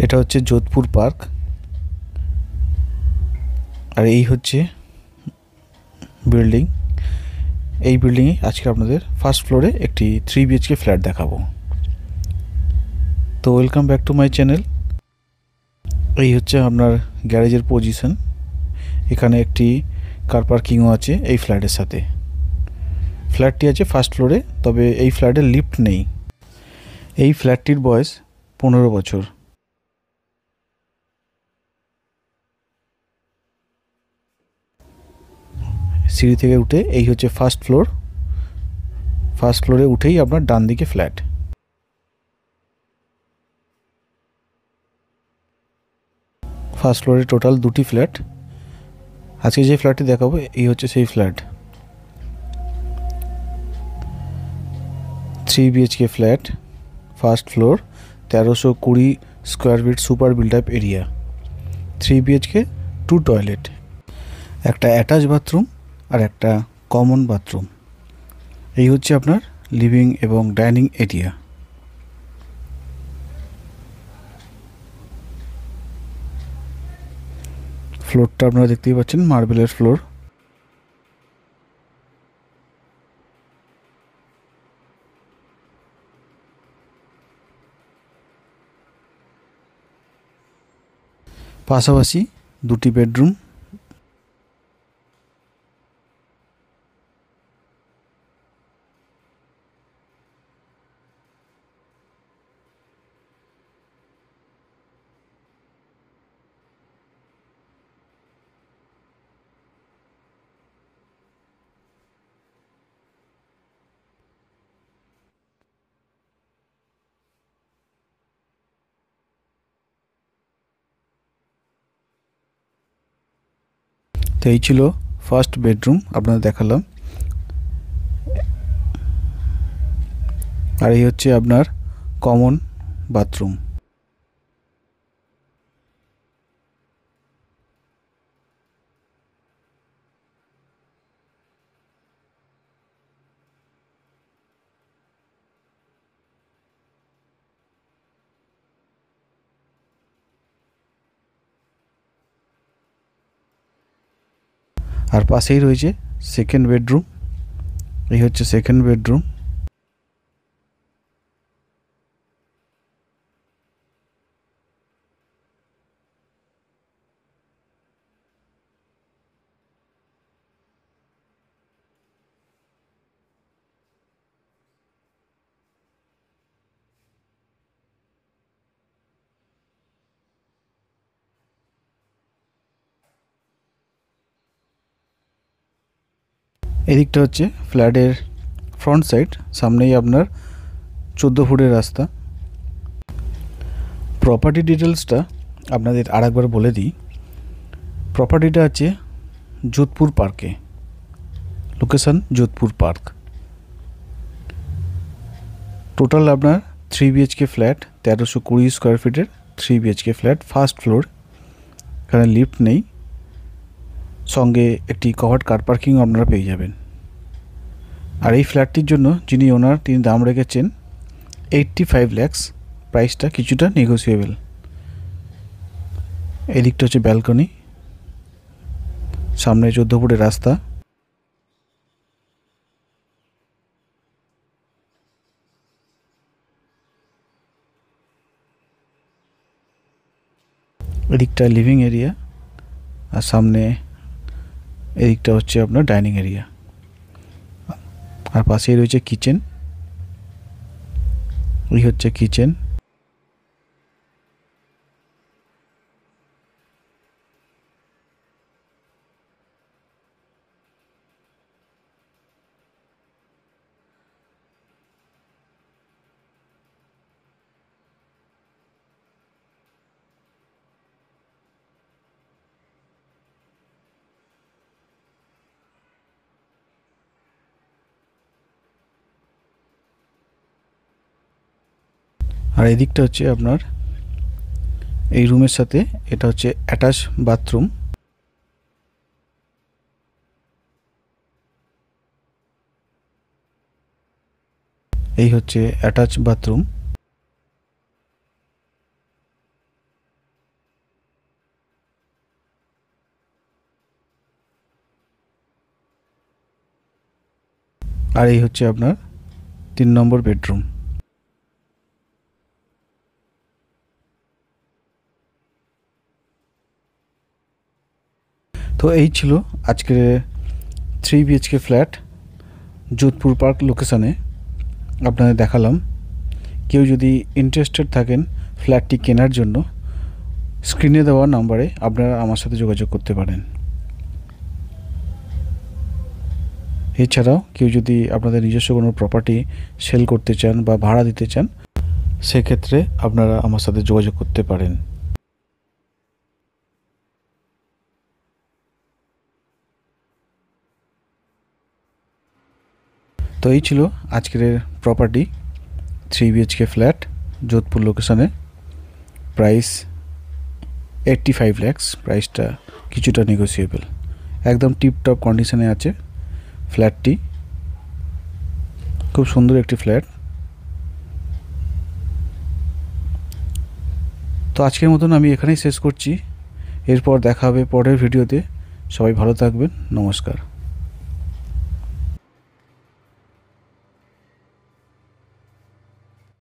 এটা হচ্ছে যোধপুর পার্ক। আর এই হচ্ছে বিল্ডিং। এই বিল্ডিংয়ে আজকে আপনাদের ফার্স্ট ফ্লোরে একটি 3 BHK ফ্ল্যাট দেখাবো। তো welcome back to my channel. এই হচ্ছে আপনার গ্যারেজের পজিশন। এখানে একটি কার পার্কিংও আছে এই ফ্ল্যাটের সাথে। ফ্ল্যাটটি আছে ফার্স্ট ফ্লোরে, তবে এই ফ্ল্যাটে লিফট নেই। এই ফ্ল্যাটটির বয়স 15 বছর। সিঁড়ি থেকে উঠে এই হচ্ছে ফার্স্ট ফ্লোর। ফার্স্ট ফ্লোরে উঠেই আপনার ডান দিকে ফ্ল্যাট। ফার্স্ট ফ্লোরে টোটাল 2টি ফ্ল্যাট। আজকে যে ফ্ল্যাটটি দেখাবো এই হচ্ছে সেই flat. 3 BHK flat, first floor, 1320 square feet super build up area. 3 BHK, 2 toilet, একটা অ্যাটাচ বাথরুম আর একটা কমন বাথরুম। এই হচ্ছে আপনার লিভিং এবং ডাইনিং এরিয়া। ফ্লোরটা আপনারা দেখতেই পাচ্ছেন, মার্বেলের ফ্লোর। পাশাপাশি 2টি বেডরুম। তো এই ছিল ফার্স্ট বেডরুম, আপনাদের দেখালাম। আর এই হচ্ছে আপনার কমন বাথরুম। আর পাশেই রয়েছে সেকেন্ড বেডরুম। এই হচ্ছে সেকেন্ড বেডরুম। এদিকটা হচ্ছে ফ্ল্যাটের ফ্রন্ট সাইড। সামনেই আপনার 14 ফুটের রাস্তা। প্রপার্টি ডিটেলসটা আপনাদের আরেকবার বলে দিই। প্রপার্টিটা আছে যোধপুর পার্কে, লোকেশন যোধপুর পার্ক। টোটাল আপনার 3 BHK ফ্ল্যাট, 1320 স্কোয়ার ফিটের 3 BHK ফ্ল্যাট, ফার্স্ট ফ্লোর। এখানে লিফট নেই, সঙ্গে একটি কভার্ড কার পার্কিংও আপনারা পেয়ে যাবেন। আর এই ফ্ল্যাটটির জন্য যিনি ওনার, তিনি দাম রেখেছেন 85 lakhs। প্রাইসটা কিছুটা নেগোসিয়েবল। এদিকটা হচ্ছে ব্যালকনি, সামনে 14 ফুটের রাস্তা। এদিকটা লিভিং এরিয়া, আর সামনে এদিকটা হচ্ছে আপনার ডাইনিং এরিয়া। আর পাশেই রয়েছে কিচেন। এই হচ্ছে কিচেন। আর এদিকটা হচ্ছে আপনার এই রুমের সাথে এটা হচ্ছে অ্যাটাচ বাথরুম। এই হচ্ছে অ্যাটাচ বাথরুম। আর এই হচ্ছে আপনার 3 নম্বর বেডরুম। তো এই ছিল আজকের 3 BHK ফ্ল্যাট যোধপুর পার্ক লোকেশানে আপনাদের দেখালাম। কেউ যদি ইন্টারেস্টেড থাকেন ফ্ল্যাটটি কেনার জন্য, স্ক্রিনে দেওয়া নাম্বারে আপনারা আমার সাথে যোগাযোগ করতে পারেন। এছাড়াও কেউ যদি আপনাদের নিজস্ব কোনো প্রপার্টি সেল করতে চান বা ভাড়া দিতে চান, সেক্ষেত্রে আপনারা আমার সাথে যোগাযোগ করতে পারেন। তো এই ছিল আজকের প্রপার্টি 3 BHK ফ্ল্যাট যোধপুর লোকেশানে। Price 85 lakhs। প্রাইসটা কিছুটা নেগোসিয়েবল। একদম টিপটপ কন্ডিশনে আছে ফ্ল্যাটটি। খুব সুন্দর একটি ফ্ল্যাট। তো আজকের মতন আমি এখানেই শেষ করছি। এরপর দেখা হবে পরের ভিডিওতে। সবাই ভালো থাকবেন। নমস্কার।